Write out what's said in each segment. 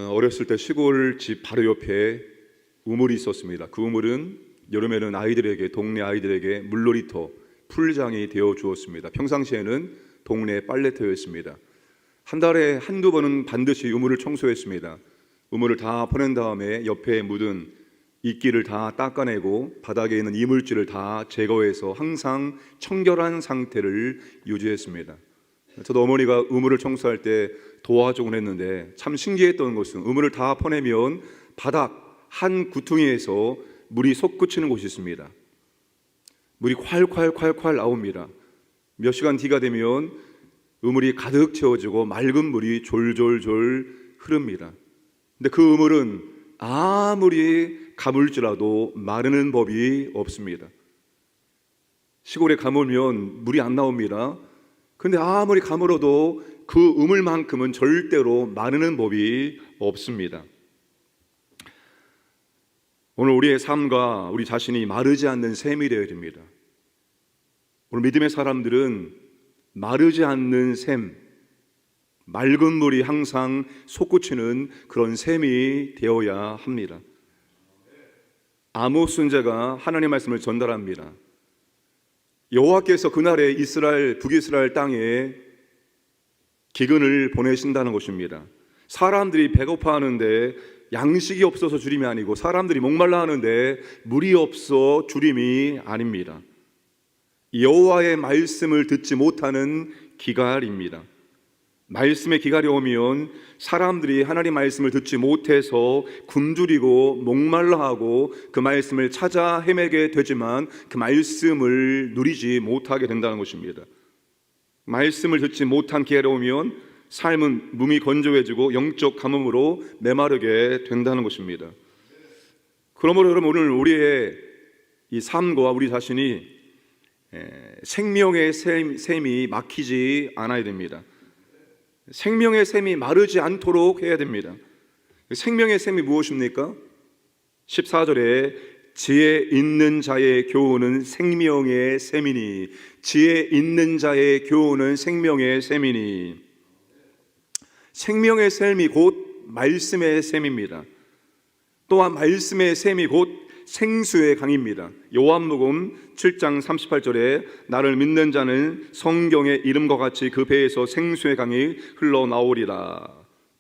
어렸을 때 시골집 바로 옆에 우물이 있었습니다. 그 우물은 여름에는 동네 아이들에게 물놀이터, 풀장이 되어 주었습니다. 평상시에는 동네 빨래터였습니다. 한 달에 한두 번은 반드시 우물을 청소했습니다. 우물을 다 퍼낸 다음에 옆에 묻은 이끼를 다 닦아내고 바닥에 있는 이물질을 다 제거해서 항상 청결한 상태를 유지했습니다. 저도 어머니가 우물을 청소할 때 도와주곤 했는데 참 신기했던 것은 우물을 다 퍼내면 바닥 한 구퉁이에서 물이 솟구치는 곳이 있습니다. 물이 콸콸콸콸 나옵니다. 몇 시간 뒤가 되면 우물이 가득 채워지고 맑은 물이 졸졸졸 흐릅니다. 근데 그 우물은 아무리 가물지라도 마르는 법이 없습니다. 시골에 가물면 물이 안 나옵니다. 근데 아무리 가물어도 그 우물만큼은 절대로 마르는 법이 없습니다. 오늘 우리의 삶과 우리 자신이 마르지 않는 샘이 되어야 됩니다. 오늘 믿음의 사람들은 마르지 않는 샘, 맑은 물이 항상 솟구치는 그런 샘이 되어야 합니다. 아모스 선지자가 하나님의 말씀을 전달합니다. 여호와께서 그날에 북이스라엘 땅에 기근을 보내신다는 것입니다. 사람들이 배고파하는데 양식이 없어서 주림이 아니고 사람들이 목말라 하는데 물이 없어 주림이 아닙니다. 여호와의 말씀을 듣지 못하는 기갈입니다. 말씀의 기갈이 오면 사람들이 하나님 말씀을 듣지 못해서 굶주리고 목말라하고 그 말씀을 찾아 헤매게 되지만 그 말씀을 누리지 못하게 된다는 것입니다. 말씀을 듣지 못한 기갈이 오면 삶은 몸이 건조해지고 영적 가뭄으로 메마르게 된다는 것입니다. 그러므로 여러분, 오늘 우리의 이 삶과 우리 자신이 생명의 샘이 막히지 않아야 됩니다. 생명의 샘이 마르지 않도록 해야 됩니다. 생명의 샘이 무엇입니까? 14절에 지혜 있는 자의 교훈은 생명의 샘이니, 지혜 있는 자의 교훈은 생명의 샘이니. 생명의 샘이 곧 말씀의 샘입니다. 또한 말씀의 샘이 곧 생수의 강입니다. 요한복음 7장 38절에 나를 믿는 자는 성경의 이름과 같이 그 배에서 생수의 강이 흘러나오리라.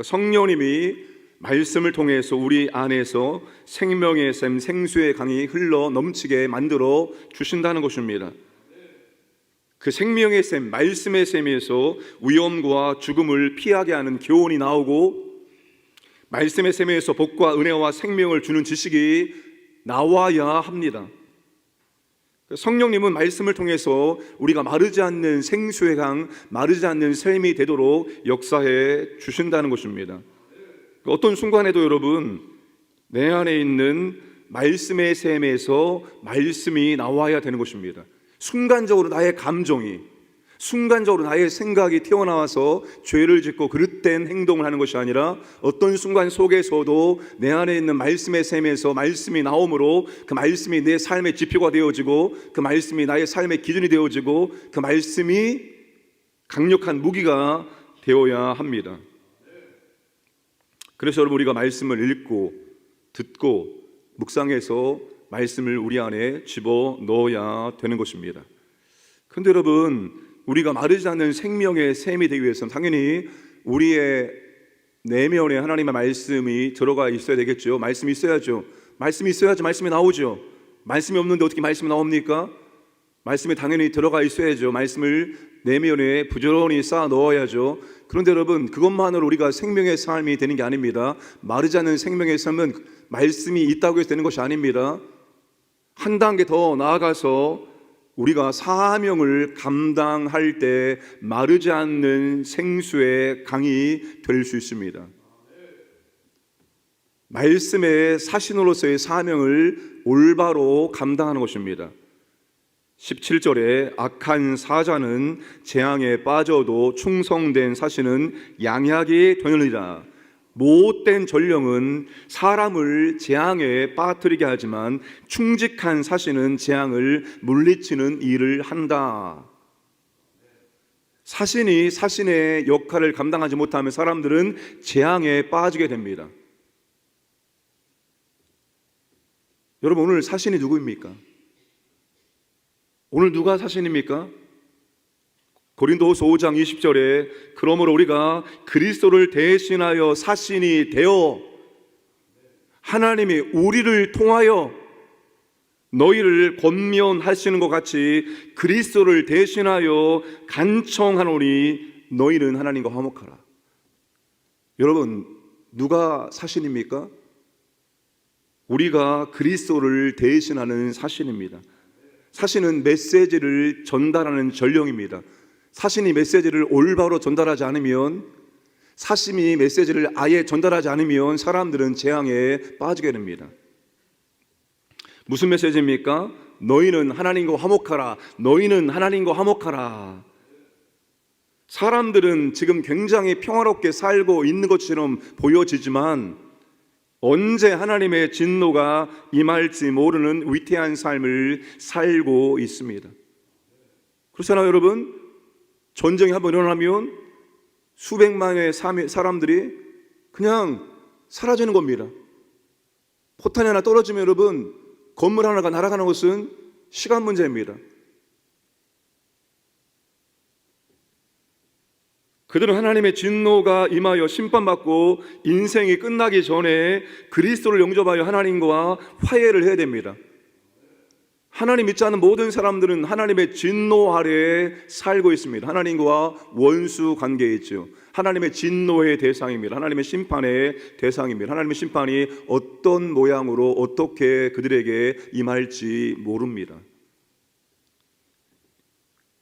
성령님이 말씀을 통해서 우리 안에서 생명의 샘, 생수의 강이 흘러 넘치게 만들어 주신다는 것입니다. 그 생명의 샘, 말씀의 샘에서 위험과 죽음을 피하게 하는 교훈이 나오고, 말씀의 샘에서 복과 은혜와 생명을 주는 지식이 나와야 합니다. 성령님은 말씀을 통해서 우리가 마르지 않는 생수의 강, 마르지 않는 샘이 되도록 역사해 주신다는 것입니다. 어떤 순간에도 여러분, 내 안에 있는 말씀의 샘에서 말씀이 나와야 되는 것입니다. 순간적으로 나의 감정이, 순간적으로 나의 생각이 튀어나와서 죄를 짓고 그릇된 행동을 하는 것이 아니라 어떤 순간 속에서도 내 안에 있는 말씀의 샘에서 말씀이 나오므로 그 말씀이 내 삶의 지표가 되어지고, 그 말씀이 나의 삶의 기준이 되어지고, 그 말씀이 강력한 무기가 되어야 합니다. 그래서 여러분, 우리가 말씀을 읽고 듣고 묵상해서 말씀을 우리 안에 집어넣어야 되는 것입니다. 그런데 여러분, 우리가 마르지 않는 생명의 샘이 되기 위해서는 당연히 우리의 내면에 하나님의 말씀이 들어가 있어야 되겠죠. 말씀이 있어야죠. 말씀이 있어야지 말씀이 나오죠. 말씀이 없는데 어떻게 말씀이 나옵니까? 말씀이 당연히 들어가 있어야죠. 말씀을 내면에 부지런히 쌓아 넣어야죠. 그런데 여러분, 그것만으로 우리가 생명의 삶이 되는 게 아닙니다. 마르지 않는 생명의 삶은 말씀이 있다고 해서 되는 것이 아닙니다. 한 단계 더 나아가서 우리가 사명을 감당할 때 마르지 않는 생수의 강이 될 수 있습니다. 말씀의 사신으로서의 사명을 올바로 감당하는 것입니다. 17절에 악한 사자는 재앙에 빠져도 충성된 사신은 양약이 되느니라. 못된 전령은 사람을 재앙에 빠뜨리게 하지만 충직한 사신은 재앙을 물리치는 일을 한다. 사신이 사신의 역할을 감당하지 못하면 사람들은 재앙에 빠지게 됩니다. 여러분, 오늘 사신이 누구입니까? 오늘 누가 사신입니까? 고린도후서 5장 20절에 그러므로 우리가 그리스도를 대신하여 사신이 되어 하나님이 우리를 통하여 너희를 권면하시는 것 같이 그리스도를 대신하여 간청하노니 너희는 하나님과 화목하라. 여러분, 누가 사신입니까? 우리가 그리스도를 대신하는 사신입니다. 사신은 메시지를 전달하는 전령입니다. 사신이 메시지를 올바로 전달하지 않으면, 사신이 메시지를 아예 전달하지 않으면 사람들은 재앙에 빠지게 됩니다. 무슨 메시지입니까? 너희는 하나님과 화목하라. 너희는 하나님과 화목하라. 사람들은 지금 굉장히 평화롭게 살고 있는 것처럼 보여지지만 언제 하나님의 진노가 임할지 모르는 위태한 삶을 살고 있습니다. 그렇잖아요, 여러분. 전쟁이 한번 일어나면 수백만의 사람들이 그냥 사라지는 겁니다. 포탄이 하나 떨어지면 여러분, 건물 하나가 날아가는 것은 시간 문제입니다. 그들은 하나님의 진노가 임하여 심판받고 인생이 끝나기 전에 그리스도를 영접하여 하나님과 화해를 해야 됩니다. 하나님 믿지 않는 모든 사람들은 하나님의 진노 아래에 살고 있습니다. 하나님과 원수 관계에 있죠. 하나님의 진노의 대상입니다. 하나님의 심판의 대상입니다. 하나님의 심판이 어떤 모양으로 어떻게 그들에게 임할지 모릅니다.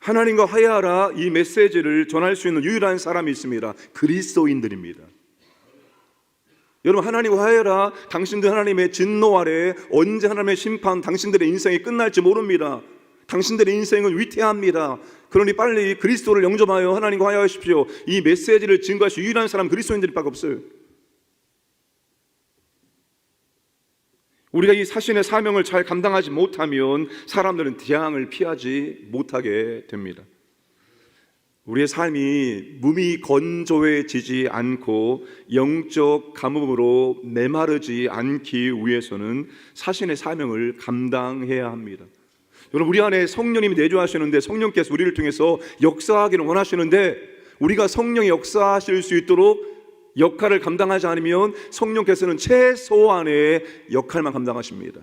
하나님과 화해하라, 이 메시지를 전할 수 있는 유일한 사람이 있습니다. 그리스도인들입니다. 여러분, 하나님과 화해하라, 당신들 하나님의 진노 아래 언제 하나님의 심판, 당신들의 인생이 끝날지 모릅니다. 당신들의 인생은 위태합니다. 그러니 빨리 그리스도를 영접하여 하나님과 화해하십시오. 이 메시지를 증거할 수 유일한 사람 그리스도인들밖에 없어요. 우리가 이 사신의 사명을 잘 감당하지 못하면 사람들은 재앙을 피하지 못하게 됩니다. 우리의 삶이 몸이 건조해지지 않고 영적 가뭄으로 메마르지 않기 위해서는 사신의 사명을 감당해야 합니다. 여러분, 우리 안에 성령님이 내주하시는데, 성령께서 우리를 통해서 역사하기를 원하시는데, 우리가 성령이 역사하실 수 있도록 역할을 감당하지 않으면 성령께서는 최소한의 역할만 감당하십니다.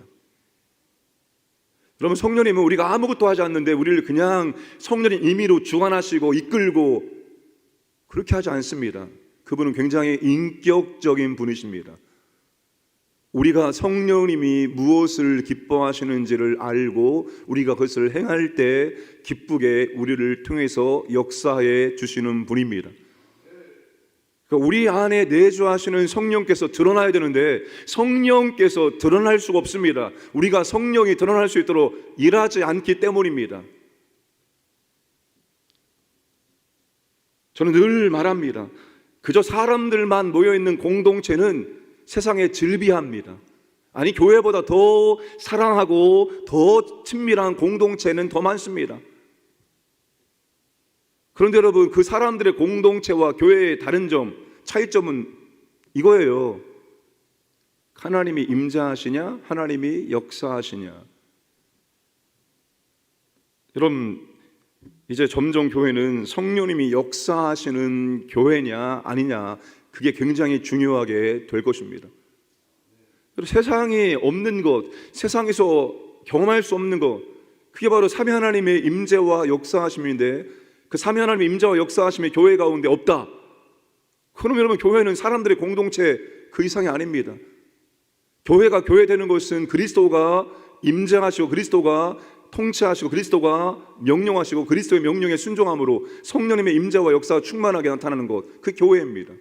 여러분, 성령님은 우리가 아무것도 하지 않는데 우리를 그냥 성령의 임의로 주관하시고 이끌고 그렇게 하지 않습니다. 그분은 굉장히 인격적인 분이십니다. 우리가 성령님이 무엇을 기뻐하시는지를 알고 우리가 그것을 행할 때 기쁘게 우리를 통해서 역사해 주시는 분입니다. 그러니까 우리 안에 내주하시는 성령께서 드러나야 되는데 성령께서 드러날 수가 없습니다. 우리가 성령이 드러날 수 있도록 일하지 않기 때문입니다. 저는 늘 말합니다. 그저 사람들만 모여있는 공동체는 세상에 즐비합니다. 아니, 교회보다 더 사랑하고 더 친밀한 공동체는 더 많습니다. 그런데 여러분, 그 사람들의 공동체와 교회의 다른 점, 차이점은 이거예요. 하나님이 임재하시냐, 하나님이 역사하시냐. 여러분, 이제 점점 교회는 성령님이 역사하시는 교회냐 아니냐, 그게 굉장히 중요하게 될 것입니다. 세상에 없는 것, 세상에서 경험할 수 없는 것, 그게 바로 삼위 하나님의 임재와 역사하심인데, 그 삼위 하나님의 임재와 역사하심이 교회 가운데 없다. 그럼 여러분, 교회는 사람들의 공동체 그 이상이 아닙니다. 교회가 교회 되는 것은 그리스도가 임재하시고 그리스도가 통치하시고 그리스도가 명령하시고 그리스도의 명령에 순종함으로 성령님의 임재와 역사가 충만하게 나타나는 것, 그 교회입니다.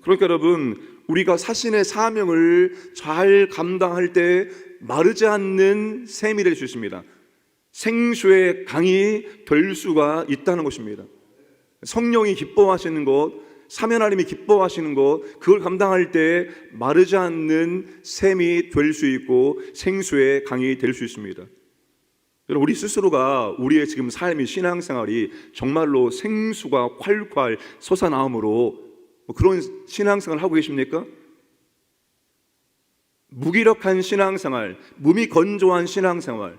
그러니까 여러분, 우리가 사신의 사명을 잘 감당할 때 마르지 않는 샘이 될 수 있습니다. 생수의 강이 될 수가 있다는 것입니다. 성령이 기뻐하시는 것, 삼위 하나님이 기뻐하시는 것, 그걸 감당할 때 마르지 않는 샘이 될 수 있고 생수의 강이 될 수 있습니다. 여러분, 우리 스스로가 우리의 지금 삶이, 신앙생활이 정말로 생수가 콸콸 솟아나오므로 그런 신앙생활을 하고 계십니까? 무기력한 신앙생활, 몸이 건조한 신앙생활.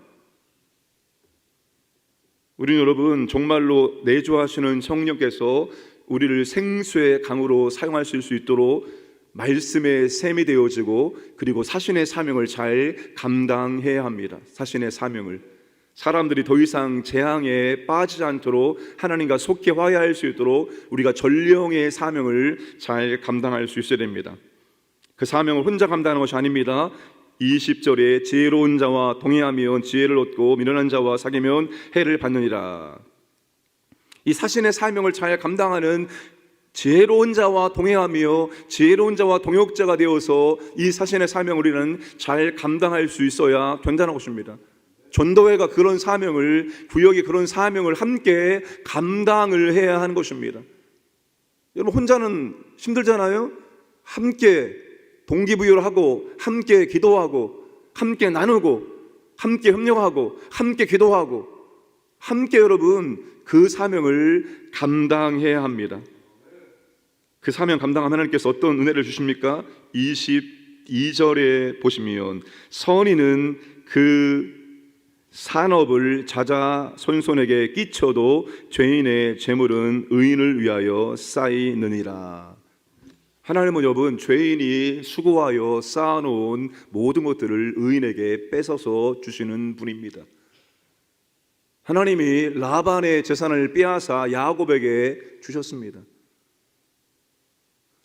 우리 여러분, 정말로 내주하시는 성령께서 우리를 생수의 강으로 사용하실 수 있도록 말씀의 샘이 되어지고, 그리고 사신의 사명을 잘 감당해야 합니다. 사신의 사명을. 사람들이 더 이상 재앙에 빠지지 않도록 하나님과 속히 화해할 수 있도록 우리가 전령의 사명을 잘 감당할 수 있어야 됩니다. 그 사명을 혼자 감당하는 것이 아닙니다. 20절에 지혜로운 자와 동행하면 지혜를 얻고 미련한 자와 사귀면 해를 받느니라. 이 사신의 사명을 잘 감당하는 지혜로운 자와 동행하며 지혜로운 자와 동역자가 되어서 이 사신의 사명을 우리는 잘 감당할 수 있어야 된다는 것입니다. 전도회가 그런 사명을, 구역이 그런 사명을 함께 감당을 해야 하는 것입니다. 여러분, 혼자는 힘들잖아요. 함께 동기부여를 하고, 함께 기도하고, 함께 나누고, 함께 협력하고, 함께 기도하고, 함께 여러분 그 사명을 감당해야 합니다. 그 사명 감당하면 하나님께서 어떤 은혜를 주십니까? 22절에 보시면 선인은 그 산업을 자자 손손에게 끼쳐도 죄인의 재물은 의인을 위하여 쌓이느니라. 하나님은 여러분, 죄인이 수고하여 쌓아놓은 모든 것들을 의인에게 뺏어서 주시는 분입니다. 하나님이 라반의 재산을 빼앗아 야곱에게 주셨습니다.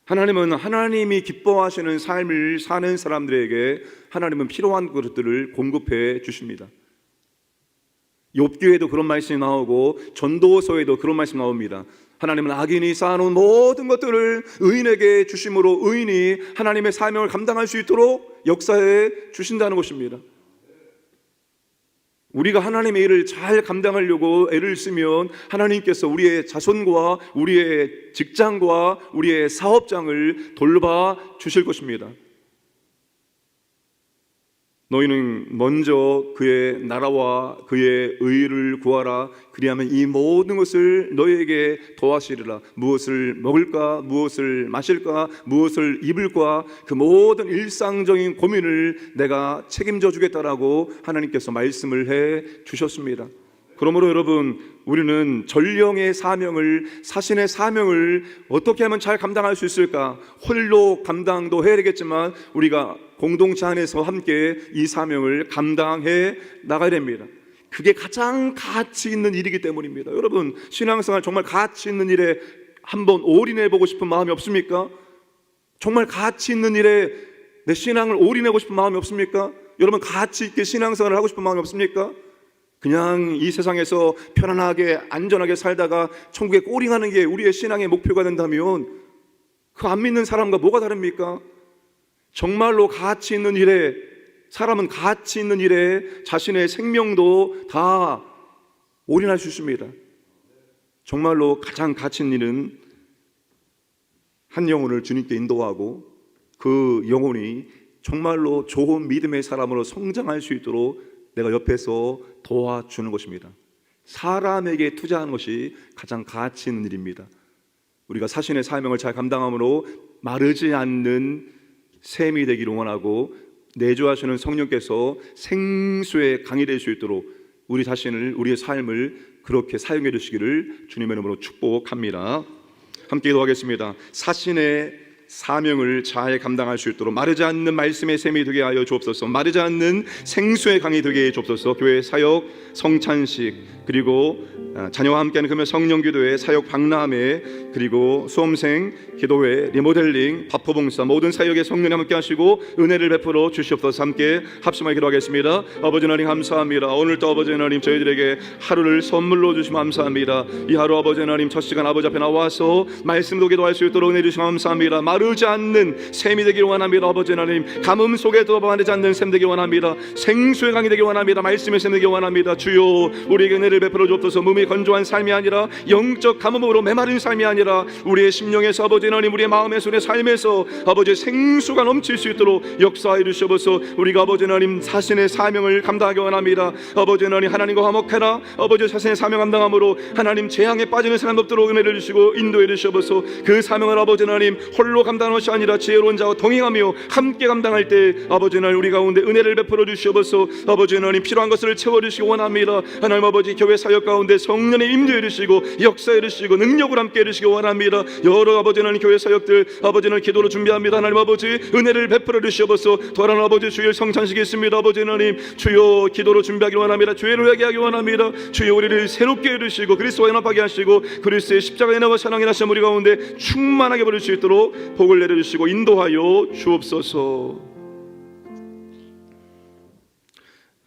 하나님은 하나님이 기뻐하시는 삶을 사는 사람들에게 하나님은 필요한 것들을 공급해 주십니다. 욥기에도 그런 말씀이 나오고 전도서에도 그런 말씀이 나옵니다. 하나님은 악인이 쌓아놓은 모든 것들을 의인에게 주심으로 의인이 하나님의 사명을 감당할 수 있도록 역사해 주신다는 것입니다. 우리가 하나님의 일을 잘 감당하려고 애를 쓰면 하나님께서 우리의 자손과 우리의 직장과 우리의 사업장을 돌봐 주실 것입니다. 너희는 먼저 그의 나라와 그의 의를 구하라. 그리하면 이 모든 것을 너희에게 더하시리라. 무엇을 먹을까, 무엇을 마실까, 무엇을 입을까, 그 모든 일상적인 고민을 내가 책임져 주겠다라고 하나님께서 말씀을 해 주셨습니다. 그러므로 여러분, 우리는 전령의 사명을, 사신의 사명을 어떻게 하면 잘 감당할 수 있을까? 홀로 감당도 해야 되겠지만 우리가 공동체 안에서 함께 이 사명을 감당해 나가야 됩니다. 그게 가장 가치 있는 일이기 때문입니다. 여러분, 신앙생활 정말 가치 있는 일에 한번 올인해 보고 싶은 마음이 없습니까? 정말 가치 있는 일에 내 신앙을 올인하고 싶은 마음이 없습니까? 여러분, 가치 있게 신앙생활을 하고 싶은 마음이 없습니까? 그냥 이 세상에서 편안하게 안전하게 살다가 천국에 꼬링하는 게 우리의 신앙의 목표가 된다면 그 안 믿는 사람과 뭐가 다릅니까? 정말로 가치 있는 일에, 사람은 가치 있는 일에 자신의 생명도 다 올인할 수 있습니다. 정말로 가장 가치 있는 일은 한 영혼을 주님께 인도하고 그 영혼이 정말로 좋은 믿음의 사람으로 성장할 수 있도록 내가 옆에서 도와주는 것입니다. 사람에게 투자하는 것이 가장 가치 있는 일입니다. 우리가 사신의 사명을 잘 감당함으로 마르지 않는 샘이 되기를 원하고, 내주하시는 성령께서 생수의 강이 될 수 있도록 우리 자신을, 우리의 삶을 그렇게 사용해 주시기를 주님의 이름으로 축복합니다. 함께 기도하겠습니다. 사신의 사명을 잘 감당할 수 있도록 마르지 않는 말씀의 샘이 되게 하여 주옵소서. 마르지 않는 생수의 강이 되게 해 주옵소서. 교회 사역, 성찬식, 그리고 자녀와 함께하는 금요 성령기도회, 사역 박람회, 그리고 수험생 기도회, 리모델링, 바포봉사 모든 사역에 성령님 함께 하시고 은혜를 베풀어 주시옵소서. 함께 합심하여 기도하겠습니다. 아버지 하나님 감사합니다. 오늘도 아버지 하나님 저희들에게 하루를 선물로 주시면 감사합니다. 이 하루 아버지 하나님 첫 시간 아버지 앞에 나와서 말씀도 기도할 수 있도록 은혜 주시면 감사합니다. 마르지 않는 샘이 되기를 원합니다. 아버지 하나님, 가뭄 속에 들어가지 않는 샘 되기 원합니다. 생수의 강이 되기 원합니다. 말씀의 샘 되기 원합니다. 주여, 우리에게 은혜를 베풀어 주옵소서. 몸이 건조한 삶이 아니라 영적 가뭄으로 메마른 삶이 아니라 우리의 심령에서 아버지 하나님, 우리의 마음에서, 우리의 삶에서 아버지 생수가 넘칠 수 있도록 역사해 주시옵소서. 우리가 아버지 하나님 자신의 사명을 감당하기 원합니다. 아버지 하나님, 하나님과 화목하라. 아버지 자신의 사명 감당함으로 하나님 재앙에 빠지는 사람 없도록 은혜를 주시고 인도해 주시옵소서. 그 사명을 아버지 하나님 홀로 감당하는 것이 아니라 지혜로운 자와 동행하며 함께 감당할 때 아버지 하나님 우리 가운데 은혜를 베풀어 주시옵소서. 아버지 하나님 필요한 것을 채워주시기 원합니다. 하나님 아버지 교회 사역 가운데 성령의 임재해 주시고 역사해 주시고 능력을 함께 해 주시기 원합니다. 여러 아버지 하나님 교회 사역들 아버지 하나님 기도로 준비합니다. 하나님 아버지 은혜를 베풀어 주시옵소서. 또한 아버지 주일 성찬식이 있습니다. 아버지 하나님 주여 기도로 준비하기 원합니다. 죄를 회개하기 원합니다. 주여 우리를 새롭게 해주시고 그리스도와 연합하게 하시고 그리스도의 십자가의 나와 사랑의 하심 우리 가운데 충만하게 버릴 수 있도록 복을 내려주시고 인도하여 주옵소서.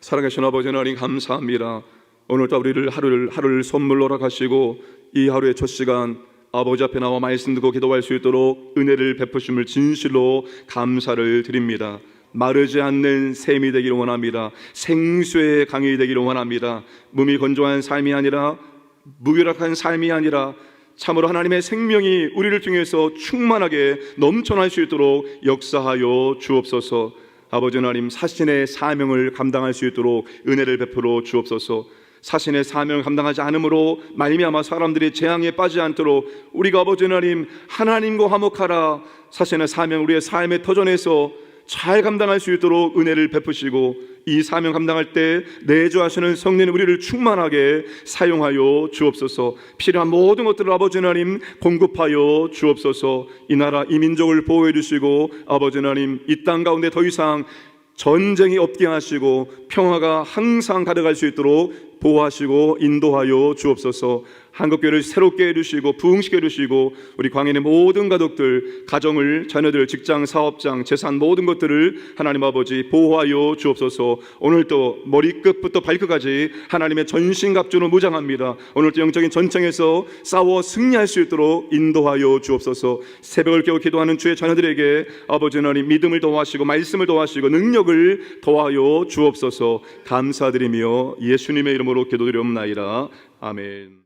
살아계신 아버지 하나님 감사합니다. 오늘도 우리를 하루를 선물로 허락하시고 이 하루의 첫 시간 아버지 앞에 나와 말씀 듣고 기도할 수 있도록 은혜를 베푸심을 진실로 감사를 드립니다. 마르지 않는 샘이 되기를 원합니다. 생수의 강이 되기를 원합니다. 몸이 건조한 삶이 아니라 무기력한 삶이 아니라 참으로 하나님의 생명이 우리를 통해서 충만하게 넘쳐날 수 있도록 역사하여 주옵소서. 아버지 하나님 자신의 사명을 감당할 수 있도록 은혜를 베풀어 주옵소서. 자신의 사명을 감당하지 않으므로 말미암아 사람들이 재앙에 빠지지 않도록 우리가 아버지 하나님 하나님과 화목하라. 자신의 사명 우리의 삶의 터전에서 잘 감당할 수 있도록 은혜를 베푸시고 이 사명 감당할 때 내주하시는 성령님 우리를 충만하게 사용하여 주옵소서. 필요한 모든 것들을 아버지 하나님 공급하여 주옵소서. 이 나라 이 민족을 보호해 주시고 아버지 하나님 이 땅 가운데 더 이상 전쟁이 없게 하시고 평화가 항상 가득할 수 있도록 보호하시고 인도하여 주옵소서. 한국교회를 새롭게 해주시고 부흥시켜 해주시고 우리 광인의 모든 가족들, 가정을, 자녀들, 직장, 사업장, 재산 모든 것들을 하나님 아버지 보호하여 주옵소서. 오늘도 머리끝부터 발끝까지 하나님의 전신갑주로 무장합니다. 오늘도 영적인 전쟁에서 싸워 승리할 수 있도록 인도하여 주옵소서. 새벽을 깨워 기도하는 주의 자녀들에게 아버지 하나님 믿음을 더하시고 말씀을 더하시고 능력을 더하여 주옵소서. 감사드리며 예수님의 이름으로 기도드리옵나이다. 아멘.